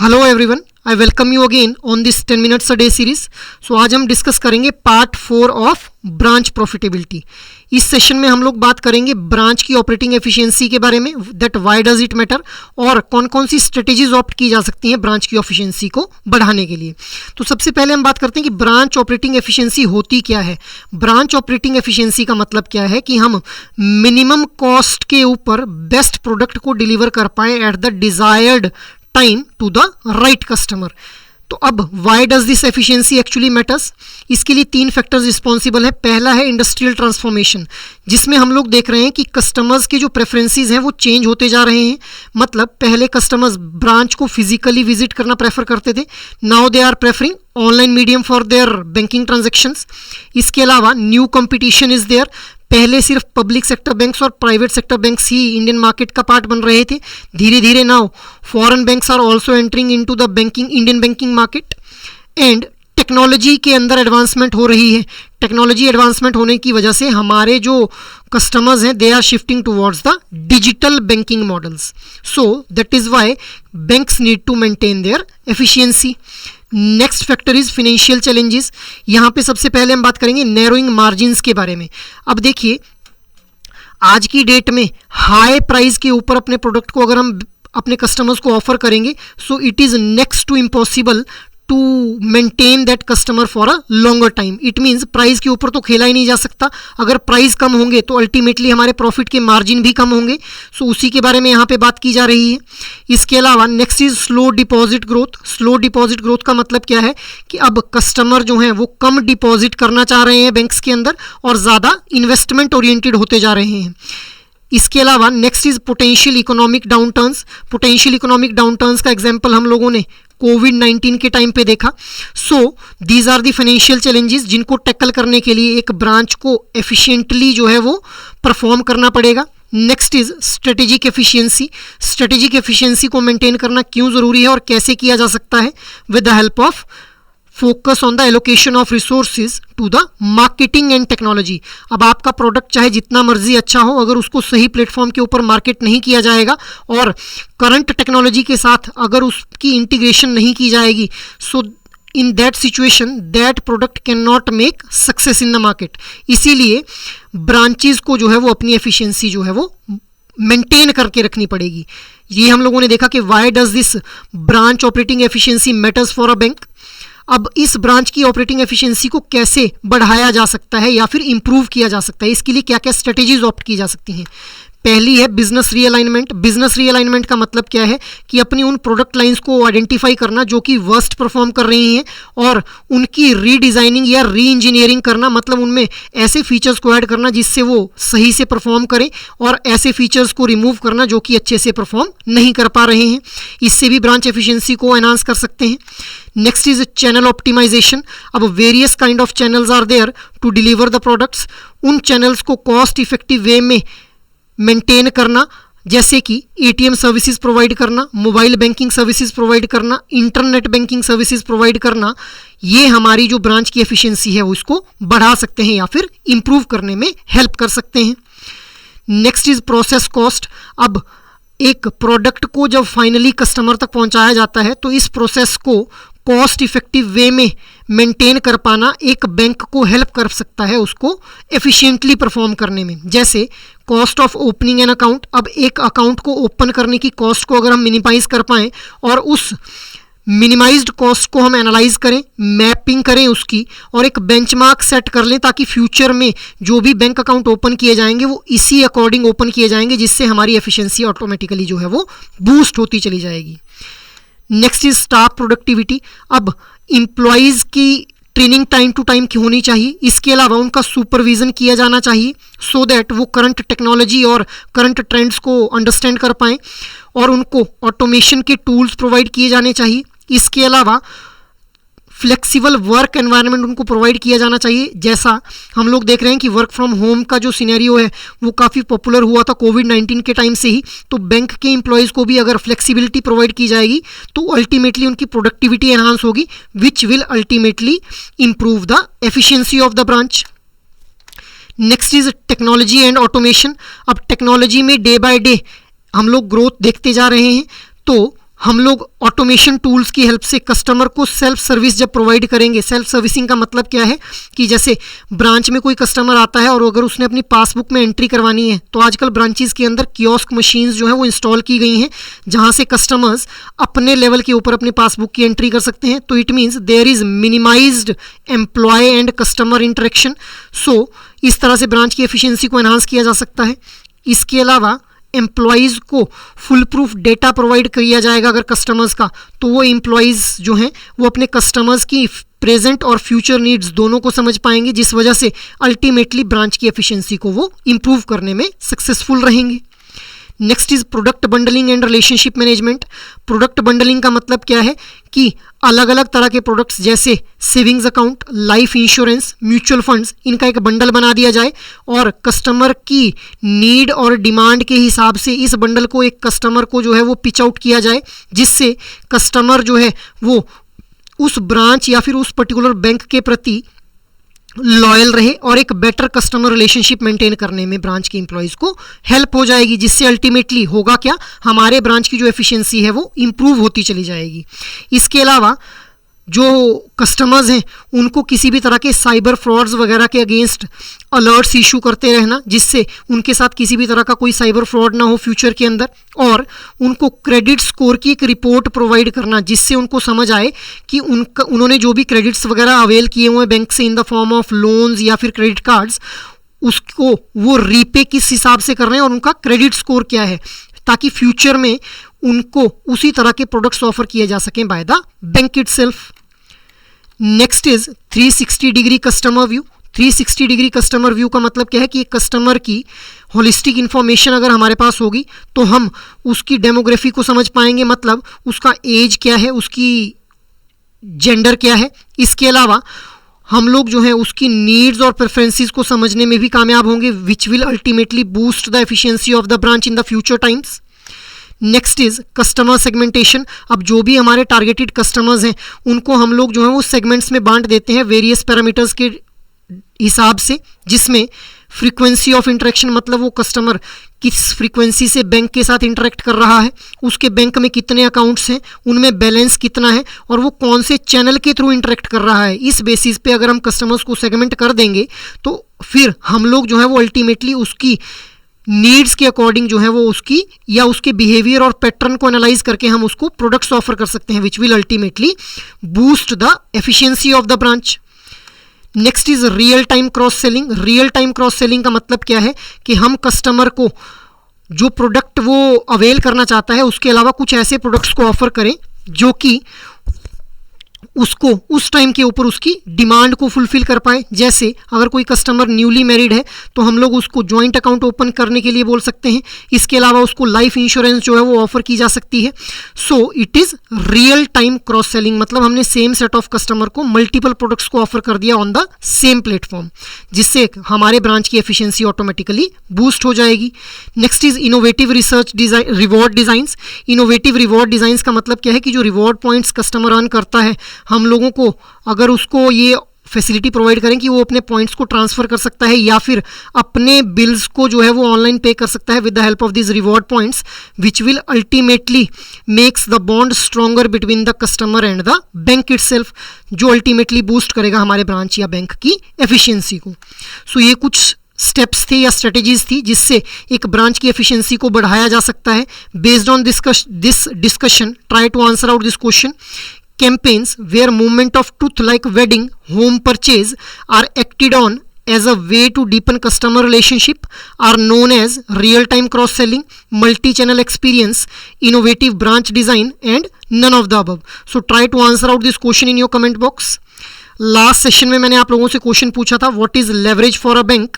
Hello everyone, I welcome you again on this 10 minutes a day series. So आज हम discuss करेंगे part 4 of branch profitability. इस session में हम लोग बात करेंगे ब्रांच की ऑपरेटिंग एफिशिएंसी के बारे में, that why does it matter, और कौन कौन सी स्ट्रेटेजीज ऑप्ट की जा सकती हैं ब्रांच की एफिशिएंसी को बढ़ाने के लिए। तो सबसे पहले हम बात करते हैं कि ब्रांच ऑपरेटिंग एफिशिएंसी होती क्या है। ब्रांच ऑपरेटिंग एफिशिएंसी का मतलब क्या है कि हम मिनिमम कॉस्ट के ऊपर बेस्ट प्रोडक्ट को डिलीवर कर पाएँ at the desired time to the right customer. तो अब why does this efficiency actually matters, इसके लिए 3 फैक्टर्स रिस्पॉन्सिबल है। पहला है इंडस्ट्रियल ट्रांसफॉर्मेशन, जिसमें हम लोग देख रहे हैं कि कस्टमर्स के जो प्रेफरेंसेस हैं वो चेंज होते जा रहे हैं। मतलब पहले कस्टमर्स ब्रांच को फिजिकली विजिट करना प्रेफर करते थे, now they are preferring online medium for their banking transactions. इसके अलावा न्यू कंपटीशन इज देयर। पहले सिर्फ पब्लिक सेक्टर बैंक्स और प्राइवेट सेक्टर बैंक्स ही इंडियन मार्केट का पार्ट बन रहे थे। धीरे धीरे now foreign banks are also entering into the Indian banking market. And technology के अंदर एडवांसमेंट हो रही है। टेक्नोलॉजी एडवांसमेंट होने की वजह से हमारे जो कस्टमर्स हैं they are shifting towards the digital banking models. So that is why banks need to maintain their efficiency. Next factor is financial challenges. यहाँ पे सबसे पहले हम बात करेंगे नैरोइंग मार्जिन्स के बारे में। अब देखिए, आज की डेट में हाई प्राइस के ऊपर अपने प्रोडक्ट को अगर हम अपने कस्टमर्स को ऑफर करेंगे, so it is next to impossible to maintain that customer for a longer time. It means price के ऊपर तो खेला ही नहीं जा सकता। अगर प्राइस कम होंगे तो अल्टीमेटली हमारे प्रॉफिट के मार्जिन भी कम होंगे। सो उसी के बारे में यहाँ पे बात की जा रही है। इसके अलावा next is slow deposit growth. Slow deposit growth का मतलब क्या है कि अब कस्टमर जो हैं वो कम डिपॉजिट करना चाह रहे हैं बैंक्स के अंदर और ज़्यादा इन्वेस्टमेंट ओरिएंटेड होते जा रहे हैं। इसके अलावा next is potential economic downturns. Potential economic downturns का एग्जांपल हम लोगों ने कोविड-19 के टाइम पे देखा। So these are the financial challenges जिनको टैकल करने के लिए एक ब्रांच को एफिशिएंटली जो है वो परफॉर्म करना पड़ेगा। Next is strategic efficiency. Strategic efficiency को मेंटेन करना क्यों ज़रूरी है और कैसे किया जा सकता है, with the help of focus on the allocation of resources to the marketing and technology. अब आपका प्रोडक्ट चाहे जितना मर्जी अच्छा हो, अगर उसको सही प्लेटफॉर्म के ऊपर मार्केट नहीं किया जाएगा और करंट टेक्नोलॉजी के साथ अगर उसकी इंटीग्रेशन नहीं की जाएगी, so in that situation that product can not make success in the market. इसीलिए ब्रांचेज को जो है वो अपनी एफिशिएंसी जो है वो मेंटेन करके रखनी पड़ेगी। ये हम लोगों ने देखा कि why does this branch operating efficiency matters for a bank. अब इस ब्रांच की ऑपरेटिंग एफिशिएंसी को कैसे बढ़ाया जा सकता है या फिर इंप्रूव किया जा सकता है, इसके लिए क्या क्या स्ट्रेटेजीज ऑप्ट की जा सकती हैं। पहली है बिजनेस रीअलाइनमेंट। बिजनेस रीअलाइनमेंट का मतलब क्या है कि अपनी उन प्रोडक्ट लाइंस को आइडेंटिफाई करना जो कि वर्स्ट परफॉर्म कर रही हैं और उनकी रीडिज़ाइनिंग या री इंजीनियरिंग करना, मतलब उनमें ऐसे फीचर्स को ऐड करना जिससे वो सही से परफॉर्म करें और ऐसे फीचर्स को रिमूव करना जो कि अच्छे से परफॉर्म नहीं कर पा रहे हैं। इससे भी ब्रांच एफिशिएंसी को एनहांस कर सकते हैं। Next is channel optimization. अब various kind of channels are there to deliver the products. उन चैनल्स को कॉस्ट इफेक्टिव वे में मेंटेन करना, जैसे कि एटीएम सर्विसेज प्रोवाइड करना, मोबाइल बैंकिंग सर्विसेज प्रोवाइड करना, इंटरनेट बैंकिंग सर्विसेज प्रोवाइड करना, ये हमारी जो ब्रांच की एफिशिएंसी है वो इसको बढ़ा सकते हैं या फिर इंप्रूव करने में हेल्प कर सकते हैं। Next is process cost. अब एक प्रोडक्ट को जब फाइनली कस्टमर तक पहुंचाया जाता है तो इस प्रोसेस को कॉस्ट इफेक्टिव वे में मेंटेन कर पाना एक बैंक को हेल्प कर सकता है उसको एफिशिएंटली परफॉर्म करने में। जैसे cost of opening an account. अब एक अकाउंट को ओपन करने की कॉस्ट को अगर हम मिनिमाइज कर पाएँ और उस मिनिमाइज्ड कॉस्ट को हम एनालाइज करें, मैपिंग करें उसकी और एक बेंचमार्क सेट कर लें ताकि फ्यूचर में जो भी बैंक अकाउंट ओपन किए जाएंगे वो इसी अकॉर्डिंग ओपन किए जाएंगे, जिससे हमारी एफिशिएंसी ऑटोमेटिकली जो है वो बूस्ट होती चली जाएगी। Next is staff productivity. अब एम्प्लॉयज़ की ट्रेनिंग टाइम टू टाइम की होनी चाहिए। इसके अलावा उनका सुपरविजन किया जाना चाहिए सो दैट वो करंट टेक्नोलॉजी और करंट ट्रेंड्स को अंडरस्टैंड कर पाएँ और उनको ऑटोमेशन के टूल्स प्रोवाइड किए जाने चाहिए। इसके अलावा फ्लेक्सिबल वर्क एनवायरनमेंट उनको प्रोवाइड किया जाना चाहिए। जैसा हम लोग देख रहे हैं कि वर्क फ्रॉम होम का जो सिनेरियो है वो काफ़ी पॉपुलर हुआ था कोविड-19 के टाइम से ही। तो बैंक के एम्प्लॉयज़ को भी अगर फ्लेक्सिबिलिटी प्रोवाइड की जाएगी तो अल्टीमेटली उनकी प्रोडक्टिविटी एनहांस होगी, which will ultimately improve the efficiency of the branch. Next is technology and automation. अब टेक्नोलॉजी में डे बाय डे हम लोग ग्रोथ देखते जा रहे हैं, तो हम लोग ऑटोमेशन टूल्स की हेल्प से कस्टमर को सेल्फ सर्विस जब प्रोवाइड करेंगे, सेल्फ सर्विसिंग का मतलब क्या है कि जैसे ब्रांच में कोई कस्टमर आता है और अगर उसने अपनी पासबुक में एंट्री करवानी है तो आजकल ब्रांचेस के अंदर कियोस्क मशीन्स जो है वो इंस्टॉल की गई हैं जहां से कस्टमर्स अपने लेवल के ऊपर अपने पासबुक की एंट्री कर सकते हैं। तो it means there is minimized employ and customer interaction. So इस तरह से ब्रांच की एफिशिएंसी को एनहांस किया जा सकता है। इसके अलावा एम्प्लॉयज़ को फुल प्रूफ डेटा प्रोवाइड किया जाएगा अगर कस्टमर्स का, तो वो एम्प्लॉयज़ जो हैं वो अपने कस्टमर्स की प्रेजेंट और फ्यूचर नीड्स दोनों को समझ पाएंगे, जिस वजह से अल्टीमेटली ब्रांच की एफिशिएंसी को वो इम्प्रूव करने में सक्सेसफुल रहेंगे। Next is product bundling and relationship management. Product bundling का मतलब क्या है कि अलग अलग तरह के प्रोडक्ट्स जैसे savings account, life insurance, mutual funds, इनका एक बंडल बना दिया जाए और कस्टमर की नीड और डिमांड के हिसाब से इस बंडल को एक कस्टमर को जो है वो पिच आउट किया जाए, जिससे कस्टमर जो है वो उस ब्रांच या फिर उस पर्टिकुलर बैंक के प्रति लॉयल रहे और एक बेटर कस्टमर रिलेशनशिप मेंटेन करने में ब्रांच के एम्प्लॉयज़ को हेल्प हो जाएगी, जिससे अल्टीमेटली होगा क्या, हमारे ब्रांच की जो एफिशिएंसी है वो इम्प्रूव होती चली जाएगी। इसके अलावा जो कस्टमर्स हैं उनको किसी भी तरह के साइबर फ्रॉड्स वगैरह के अगेंस्ट अलर्ट्स इशू करते रहना, जिससे उनके साथ किसी भी तरह का कोई साइबर फ्रॉड ना हो फ्यूचर के अंदर, और उनको क्रेडिट स्कोर की एक रिपोर्ट प्रोवाइड करना, जिससे उनको समझ आए कि उन्होंने जो भी क्रेडिट्स वगैरह अवेल किए हुए हैं बैंक से in the form of loans या फिर क्रेडिट कार्ड्स, उसको वो रीपे किस हिसाब से कर रहे हैं और उनका क्रेडिट स्कोर क्या है, ताकि फ्यूचर में उनको उसी तरह के प्रोडक्ट्स ऑफर किए जा सकें bye the bank itself. Next is 360 degree customer view. 360 degree customer view का मतलब क्या है कि एक कस्टमर की होलिस्टिक इन्फॉर्मेशन अगर हमारे पास होगी तो हम उसकी डेमोग्राफी को समझ पाएंगे, मतलब उसका एज क्या है, उसकी जेंडर क्या है। इसके अलावा हम लोग जो है उसकी नीड्स और प्रेफरेंसेस को समझने में भी कामयाब होंगे, which will ultimately boost the efficiency of the branch in the future times. Next is customer segmentation. अब जो भी हमारे टारगेटेड कस्टमर्स हैं उनको हम लोग जो है वो सेगमेंट्स में बांट देते हैं वेरियस पैरामीटर्स के हिसाब से, जिसमें फ्रीक्वेंसी ऑफ इंटरेक्शन, मतलब वो कस्टमर किस फ्रीक्वेंसी से बैंक के साथ इंटरेक्ट कर रहा है, उसके बैंक में कितने अकाउंट्स हैं, उनमें बैलेंस कितना है और वो कौन से चैनल के थ्रू इंटरेक्ट कर रहा है। इस बेसिस पे अगर हम कस्टमर्स को सेगमेंट कर देंगे तो फिर हम लोग जो है वो अल्टीमेटली उसकी नीड्स के अकॉर्डिंग जो है वो उसकी या उसके बिहेवियर और पैटर्न को एनालाइज करके हम उसको प्रोडक्ट्स ऑफर कर सकते हैं, which will ultimately boost the efficiency of the branch. Next is real time cross selling. Real time cross selling का मतलब क्या है कि हम कस्टमर को जो प्रोडक्ट वो अवेल करना चाहता है उसके अलावा कुछ ऐसे प्रोडक्ट्स को ऑफर करें जो कि उसको उस टाइम के ऊपर उसकी डिमांड को फुलफिल कर पाए। जैसे अगर कोई कस्टमर न्यूली मैरिड है तो हम लोग उसको जॉइंट अकाउंट ओपन करने के लिए बोल सकते हैं। इसके अलावा उसको लाइफ इंश्योरेंस जो है वो ऑफर की जा सकती है। सो it is real time cross selling, मतलब हमने सेम सेट ऑफ कस्टमर को मल्टीपल प्रोडक्ट्स को ऑफर कर दिया ऑन द सेम प्लेटफॉर्म, जिससे हमारे ब्रांच की एफिशिएंसी ऑटोमेटिकली बूस्ट हो जाएगी। Next is innovative research design reward designs. Innovative reward designs का मतलब क्या है कि जो रिवॉर्ड पॉइंट्स कस्टमर अर्न करता है, हम लोगों को अगर उसको ये फैसिलिटी प्रोवाइड करें कि वो अपने पॉइंट्स को ट्रांसफ़र कर सकता है या फिर अपने बिल्स को जो है वो ऑनलाइन पे कर सकता है with the help of this reward points, which will ultimately makes the bond stronger between the customer and the bank itself, जो अल्टीमेटली बूस्ट करेगा हमारे ब्रांच या बैंक की एफिशिएंसी को। सो ये कुछ स्टेप्स थे या स्ट्रेटेजीज थी जिससे एक ब्रांच की एफिशिएंसी को बढ़ाया जा सकता है। Based on this discussion try to answer out this question. Campaigns where movement of truth like wedding, home purchase are acted on as a way to deepen customer relationship are known as real-time cross-selling, multi-channel experience, innovative branch design and none of the above. So try to answer out this question in your comment box. Last session में मैंने आप लोगों से question पूछा था, what is leverage for a bank?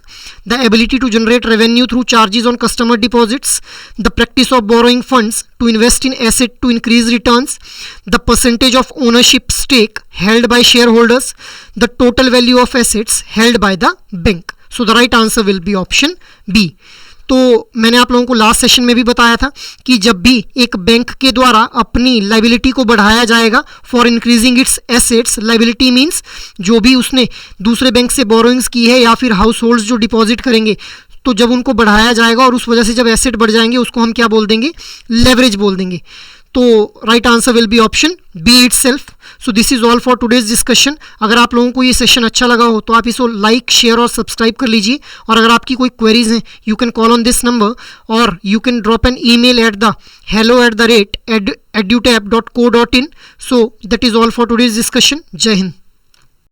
The ability to generate revenue through charges on customer deposits, the practice of borrowing funds to invest in asset to increase returns, the percentage of ownership stake held by share holders, the total value of assets held by the bank. So the right answer will be option B. तो मैंने आप लोगों को last session में भी बताया था कि जब भी एक बैंक के द्वारा अपनी लाइबिलिटी को बढ़ाया जाएगा for increasing its assets, liability means जो भी उसने दूसरे बैंक से बोरोइंग्स की है या फिर हाउस होल्ड्स जो डिपॉजिट करेंगे, तो जब उनको बढ़ाया जाएगा और उस वजह से जब एसेट बढ़ जाएंगे उसको हम क्या बोल देंगे? लेवरेज बोल देंगे। तो right answer will be option B itself. So this is all for today's discussion. अगर आप लोगों को ये सेशन अच्छा लगा हो तो आप इसको लाइक, शेयर और सब्सक्राइब कर लीजिए। और अगर आपकी कोई क्वेरीज हैं, you can call on this number और you can drop an email at the hello@edutap.co.in। So that is all for today's discussion. जय हिंद।